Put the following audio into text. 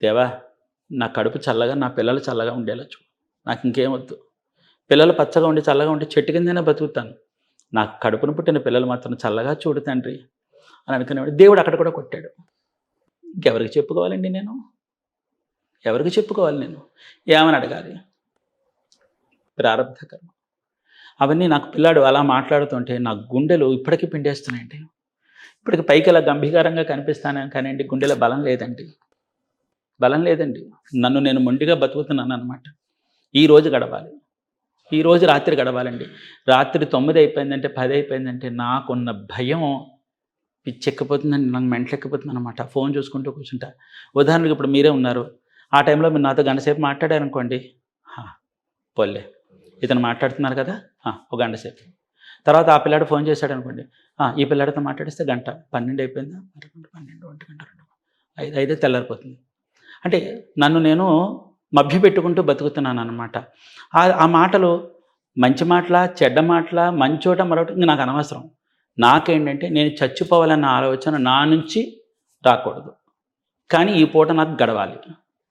దేవా నా కడుపు చల్లగా, నా పిల్లలు చల్లగా ఉండేలా చూడు. నాకు ఇంకేం వద్దు. పిల్లలు పచ్చగా ఉండి, చల్లగా ఉండి చెట్టు కిందైనా బతుకుతాను. నాకు కడుపున పుట్టిన పిల్లలు మాత్రం చల్లగా చూడు తండ్రి అని అనుకునేవాడు. దేవుడు అక్కడ కూడా కొట్టాడు. ఇంకెవరికి చెప్పుకోవాలండి నేను? ఎవరికి చెప్పుకోవాలి నేను? ఏమని అడగాలి? ప్రారబ్ధ కర్మ. అవన్నీ నాకు పిల్లాడు అలా మాట్లాడుతుంటే నా గుండెలు ఇప్పటికీ పిండేస్తున్నాయండి. ఇప్పటికి పైకి ఇలా గంభీరంగా కనిపిస్తాను కానివ్వండి, గుండెలో బలం లేదండి. బలం లేదండి. నన్ను నేను మొండిగా బతుకుతున్నాననమాట. ఈరోజు గడవాలి. ఈరోజు రాత్రి గడవాలండి. రాత్రి 9 అయిపోయిందంటే, 10 అయిపోయిందంటే నాకున్న భయం పిచ్చెక్కిపోతుందండి. నాకు మెంటలెక్కిపోతుందనమాట. ఫోన్ చూసుకుంటూ కూర్చుంటా. ఉదాహరణకి ఇప్పుడు మీరే ఉన్నారు. ఆ టైంలో మీరు నాతో గంట సేపు మాట్లాడారనుకోండి. పోన్లే ఇతను మాట్లాడుతున్నారు కదా! ఒక గంట సేపు. తర్వాత ఆ పిల్లాడు ఫోన్ చేశాడనుకోండి. ఈ పిల్లాడితో మాట్లాడిస్తే గంట. 12 అయిపోయిందా? 11, 12, 1 గంట, 2, 5 అయిదే తెల్లారిపోతుంది. అంటే నన్ను నేను మభ్యపెట్టుకుంటూ బతుకుతున్నాననమాట. ఆ మాటలు మంచి మాటలా, చెడ్డ మాటలా, మంచోట మరొకటి ఇంక నాకు అనవసరం. నాకేంటంటే నేను చచ్చిపోవాలన్న ఆలోచన నా నుంచి రాకూడదు. కానీ ఈ పూట నాకు గడవాలి.